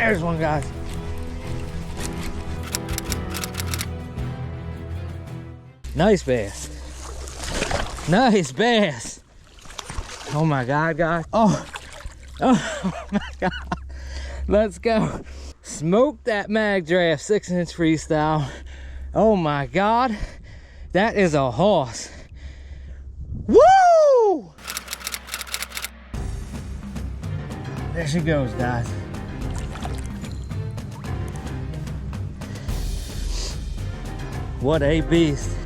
There's one, guys. Nice bass. Nice bass. Oh my God, guys. Oh my God. Let's go. Smoke that Magdraft 6-inch freestyle. Oh my God. That is a horse. Woo! There she goes, guys. What a beast.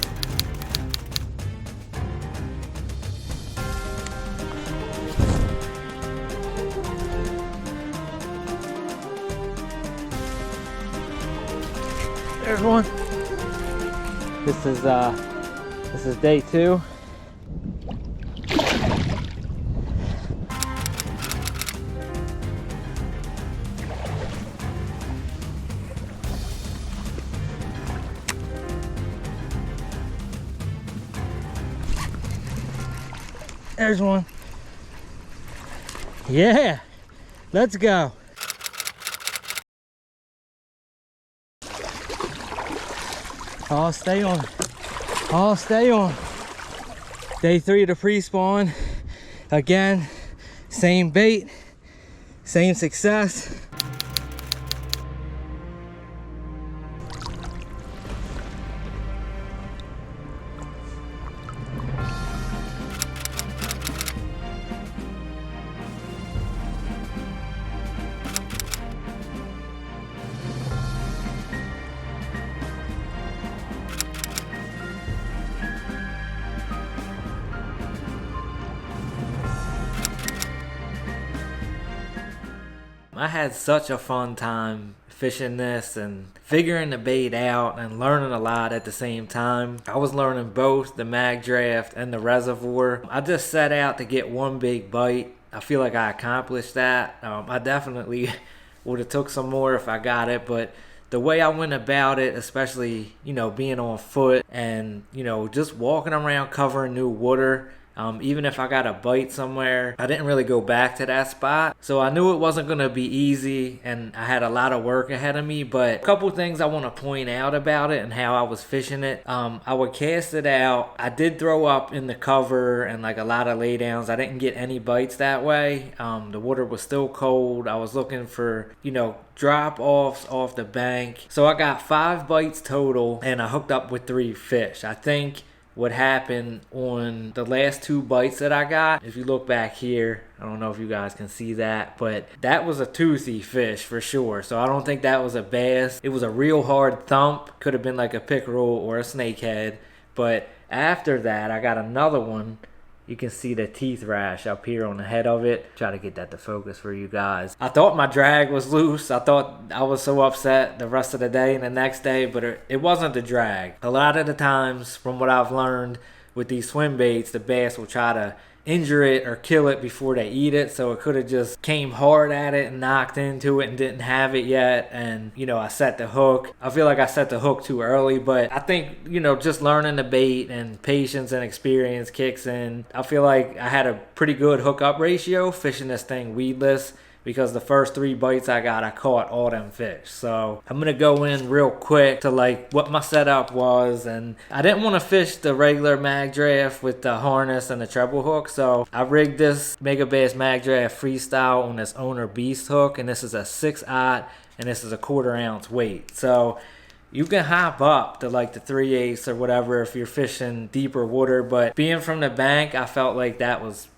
There's one. This is day 2. There's one. Yeah, let's go. I'll stay on. I'll stay on. Day 3 of the pre-spawn. Again, same bait, same success. I had such a fun time fishing this and figuring the bait out and learning a lot at the same time. I was learning both the Magdraft and the reservoir. I just set out to get one big bite. I feel like I accomplished that. I definitely would have took some more if I got it, but the way I went about it, especially, being on foot and, just walking around covering new water, even if I got a bite somewhere, I didn't really go back to that spot. So I knew it wasn't going to be easy and I had a lot of work ahead of me. But a couple things I want to point out about it and how I was fishing it. I would cast it out. I did throw up in the cover and like a lot of laydowns. I didn't get any bites that way. The water was still cold. I was looking for, drop offs off the bank. So I got 5 bites total and I hooked up with 3 fish. I think what happened on the last 2 bites that I got, if you look back here, I don't know if you guys can see that, but that was a toothy fish for sure. So I don't think that was a bass. It was a real hard thump. Could have been like a pickerel or a snakehead. But after that, I got another one. You can see the teeth rash up here on the head of it. Try to get that to focus for you guys. I thought my drag was loose. I thought I was so upset the rest of the day and the next day, but it wasn't the drag. A lot of the times, from what I've learned with these swim baits, the bass will try to injure it or kill it before they eat it. So it could have just came hard at it and knocked into it and didn't have it yet. And, I set the hook. I feel like I set the hook too early, but I think, just learning the bait and patience and experience kicks in. I feel like I had a pretty good hookup ratio fishing this thing weedless, because the first 3 bites I got, I caught all them fish. So I'm gonna go in real quick to like what my setup was. And I didn't want to fish the regular Magdraft with the harness and the treble hook. So I rigged this Megabass Magdraft Freestyle on this Owner Beast hook. And this is a 6/0 and this is a 1/4 ounce weight. So you can hop up to like the 3/8 or whatever if you're fishing deeper water. But being from the bank, I felt like that was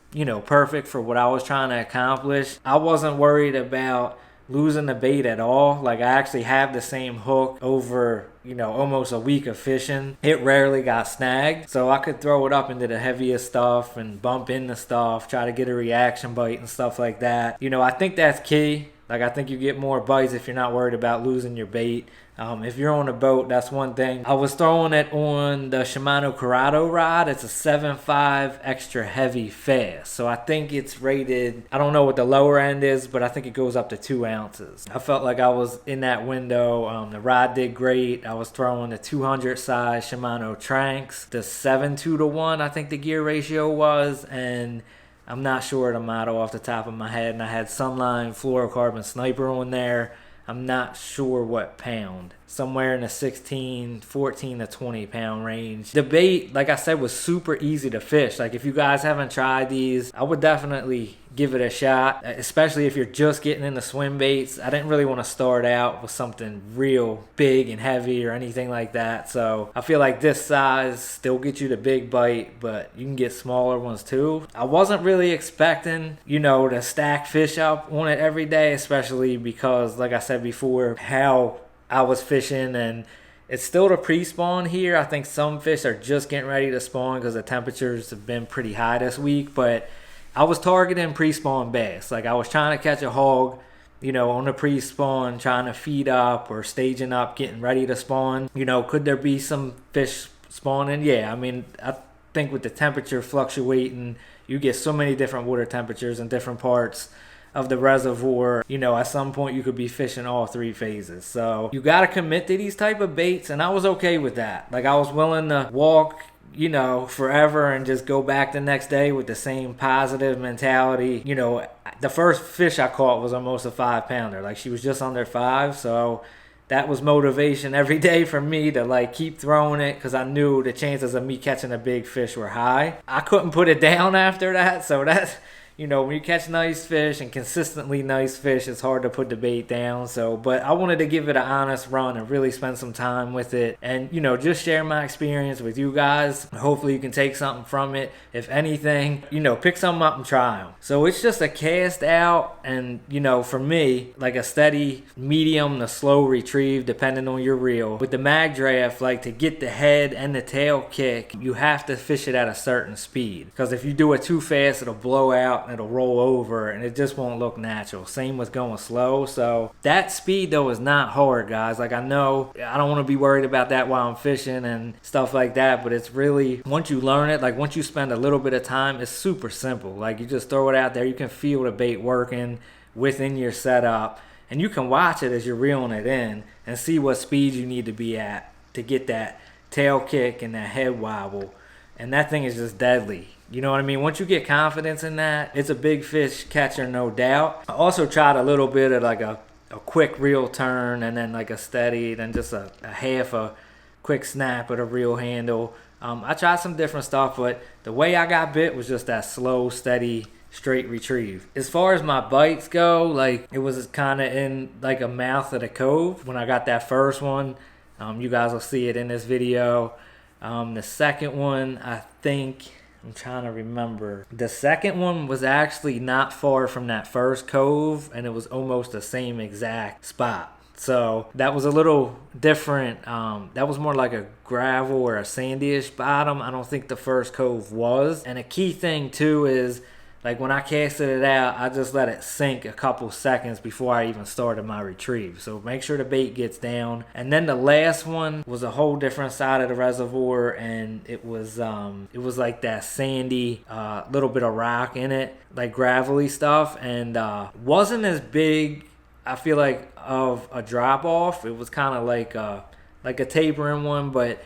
perfect for what I was trying to accomplish. I wasn't worried about losing the bait at all. Like, I actually have the same hook over, almost a week of fishing. It rarely got snagged. So I could throw it up into the heaviest stuff and bump into stuff, try to get a reaction bite and stuff like that. I think that's key. Like, I think you get more bites if you're not worried about losing your bait. If you're on a boat, that's one thing. I was throwing it on the Shimano Corrado rod. It's a 7.5 extra heavy fast. So I think it's rated, I don't know what the lower end is, but I think it goes up to 2 ounces. I felt like I was in that window. The rod did great. I was throwing the 200 size Shimano Tranks. The 7:2-to-1, I think the gear ratio was. And I'm not sure of the model off the top of my head. And I had Sunline Fluorocarbon Sniper on there. I'm not sure what pound. Somewhere in the 16, 14 to 20 pound range. The bait, like I said, was super easy to fish. Like if you guys haven't tried these, I would definitely give it a shot, especially if you're just getting into swim baits. I didn't really want to start out with something real big and heavy or anything like that. So I feel like this size still gets you the big bite, but you can get smaller ones too. I wasn't really expecting, you know, to stack fish up on it every day, especially because, like I said before, how I was fishing, and it's still the pre-spawn here. I think some fish are just getting ready to spawn because the temperatures have been pretty high this week, but I was targeting pre-spawn bass. Like I was trying to catch a hog, you know, on the pre-spawn, trying to feed up or staging up, getting ready to spawn. You know, could there be some fish spawning? Yeah, I mean, I think with the temperature fluctuating, you get so many different water temperatures in different parts of the reservoir. You know, at some point you could be fishing all three phases. So you got to commit to these type of baits, and I was okay with that. Like I was willing to walk, you know, forever and just go back the next day with the same positive mentality. You know, the first fish I caught was almost a 5-pounder. Like she was just under 5, so that was motivation every day for me to like keep throwing it, because I knew the chances of me catching a big fish were high. I couldn't put it down after that, so that's, you know, when you catch nice fish and consistently nice fish, it's hard to put the bait down. So, but I wanted to give it an honest run and really spend some time with it, and, you know, just share my experience with you guys. Hopefully you can take something from it. If anything, you know, pick something up and try them. So it's just a cast out, and, you know, for me, like a steady medium to slow retrieve depending on your reel. With the Magdraft, like to get the head and the tail kick, you have to fish it at a certain speed, because if you do it too fast, it'll blow out, it'll roll over, and it just won't look natural. Same with going slow. So that speed though is not hard, guys. Like I know I don't want to be worried about that while I'm fishing and stuff like that, but it's really, once you learn it, like once you spend a little bit of time, it's super simple. Like you just throw it out there, you can feel the bait working within your setup, and you can watch it as you're reeling it in and see what speed you need to be at to get that tail kick and that head wobble. And that thing is just deadly. You know what I mean? Once you get confidence in that, it's a big fish catcher, no doubt. I also tried a little bit of like a quick reel turn, and then like a steady, then just a half a quick snap at a reel handle. I tried some different stuff, but the way I got bit was just that slow, steady, straight retrieve. As far as my bites go, like it was kind of in like a mouth of the cove when I got that first one. You guys will see it in this video. The second one, I think, I'm trying to remember. The second one was actually not far from that first cove, and it was almost the same exact spot. So that was a little different. That was more like a gravel or a sandyish bottom. I don't think the first cove was. And a key thing too is, like when I casted it out, I just let it sink a couple seconds before I even started my retrieve. So make sure the bait gets down. And then the last one was a whole different side of the reservoir, and it was like that sandy, little bit of rock in it, like gravelly stuff, and wasn't as big, I feel like, of a drop off. It was kind of like a tapering one, but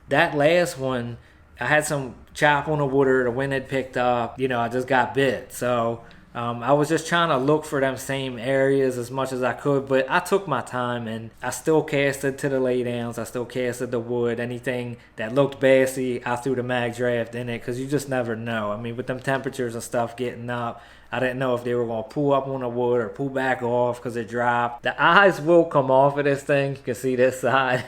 that last one, I had some chop on the water, the wind had picked up, you know, I just got bit. So I was just trying to look for them same areas as much as I could, but I took my time, and I still casted to the laydowns, I still casted the wood. Anything that looked bassy, I threw the Magdraft in it, because you just never know. I mean, with them temperatures and stuff getting up, I didn't know if they were going to pull up on the wood or pull back off because it dropped. The eyes will come off of this thing. You can see this side,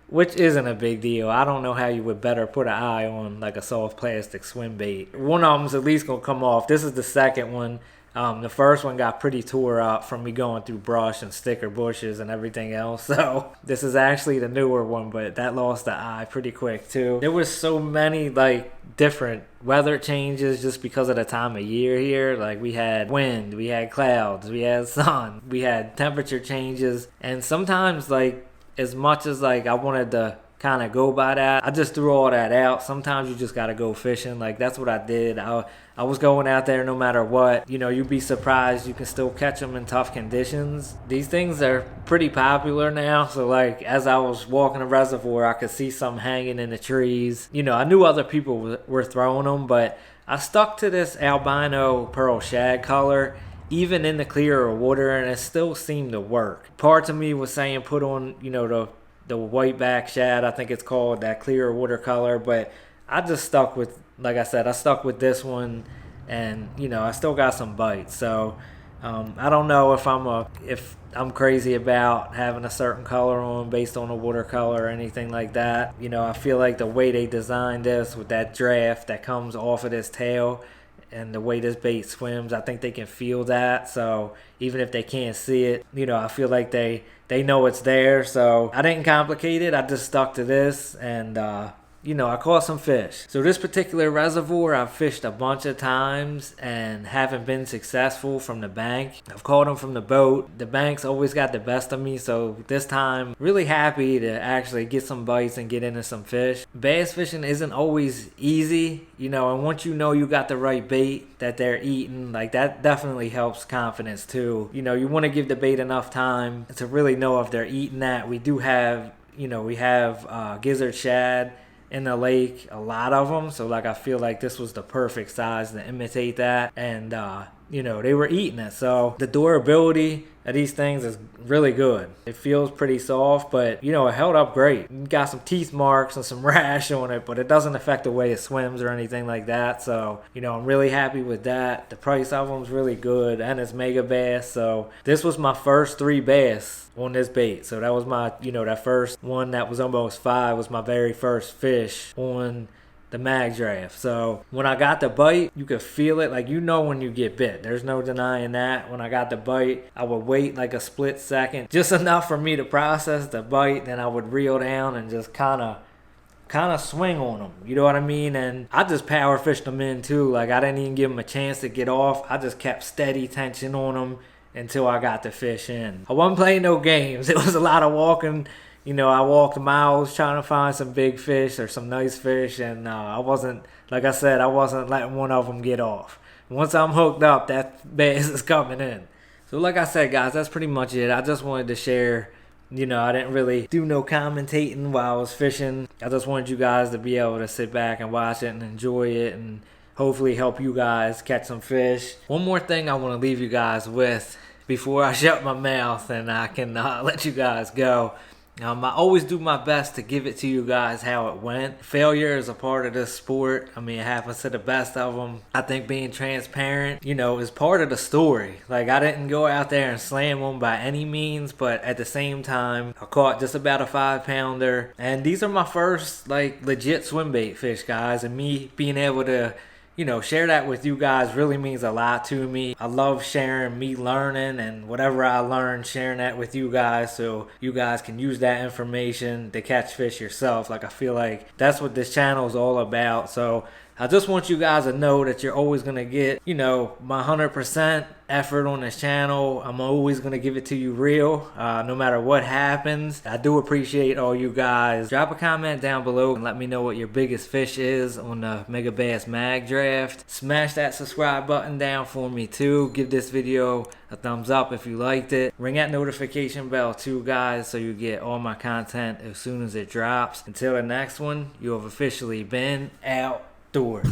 which isn't a big deal. I don't know how you would better put an eye on like a soft plastic swim bait. One of them's at least gonna come off. This is the second one. The first one got pretty tore up from me going through brush and sticker bushes and everything else. So this is actually the newer one, but that lost the eye pretty quick too. There was so many like different weather changes just because of the time of year here. Like we had wind, we had clouds, we had sun, we had temperature changes, and sometimes like, as much as like I wanted to kind of go by that, I just threw all that out. Sometimes you just got to go fishing. Like that's what I did. I was going out there no matter what. You know, you'd be surprised you can still catch them in tough conditions. These things are pretty popular now. So like as I was walking the reservoir, I could see some hanging in the trees. You know, I knew other people were throwing them, but I stuck to this albino pearl shad color. even in the clearer water, and it still seemed to work. Parts of me was saying put on, you know, the white back shad, I think it's called, that clearer watercolor, but I just stuck with, like I said, I stuck with this one, and you know, I still got some bites. So I don't know if I'm crazy about having a certain color on based on a watercolor or anything like that. You know, I feel like the way they designed this with that draft that comes off of this tail and the way this bait swims, I think they can feel that. So even if they can't see it, you know, I feel like they know it's there. So I didn't complicate it. I just stuck to this, and you know, I caught some fish. So this particular reservoir I've fished a bunch of times and haven't been successful from the bank. I've caught them from the boat. The bank's always got the best of me, so this time really happy to actually get some bites and get into some fish. Bass fishing isn't always easy, you know, and once you know you got the right bait that they're eating, like that definitely helps confidence too. You know, you want to give the bait enough time to really know if they're eating that. We do have, you know, we have gizzard shad in the lake, a lot of them, so like I feel like this was the perfect size to imitate that, and you know, they were eating it. So the durability of these things is really good. It feels pretty soft, but you know, it held up great. It got some teeth marks and some rash on it, but it doesn't affect the way it swims or anything like that. So you know, I'm really happy with that. The price of them is really good, and it's Megabass. So this was my first 3 bass on this bait. So that was my, you know, that first one that was almost 5 was my very first fish on the Magdraft. So when I got the bite, you could feel it. Like, you know when you get bit. There's no denying that. When I got the bite, I would wait like a split second, just enough for me to process the bite. Then I would reel down and just kind of swing on them. You know what I mean? And I just power fished them in too. Like, I didn't even give them a chance to get off. I just kept steady tension on them until I got the fish in. I wasn't playing no games. It was a lot of walking. You know, I walked miles trying to find some big fish or some nice fish, and I wasn't, like I said, I wasn't letting one of them get off. Once I'm hooked up, that bass is coming in. So like I said, guys, that's pretty much it. I just wanted to share, you know, I didn't really do no commentating while I was fishing. I just wanted you guys to be able to sit back and watch it and enjoy it, and hopefully help you guys catch some fish. One more thing I want to leave you guys with before I shut my mouth and I can let you guys go. I always do my best to give it to you guys how it went. Failure is a part of this sport. I mean, it happens to the best of them. I think being transparent, you know, is part of the story. Like, I didn't go out there and slam them by any means, but at the same time, I caught just about a 5-pounder. And these are my first, like, legit swim bait fish, guys. And me being able to, you know, share that with you guys really means a lot to me. I love sharing me learning, and whatever I learn, sharing that with you guys so you guys can use that information to catch fish yourself. Like, I feel like that's what this channel is all about. So I just want you guys to know that you're always going to get, you know, my 100% effort on this channel. I'm always going to give it to you real, no matter what happens. I do appreciate all you guys. Drop a comment down below and let me know what your biggest fish is on the Megabass Magdraft. Smash that subscribe button down for me too. Give this video a thumbs up if you liked it. Ring that notification bell too, guys, so you get all my content as soon as it drops. Until the next one, you have officially been outdoors.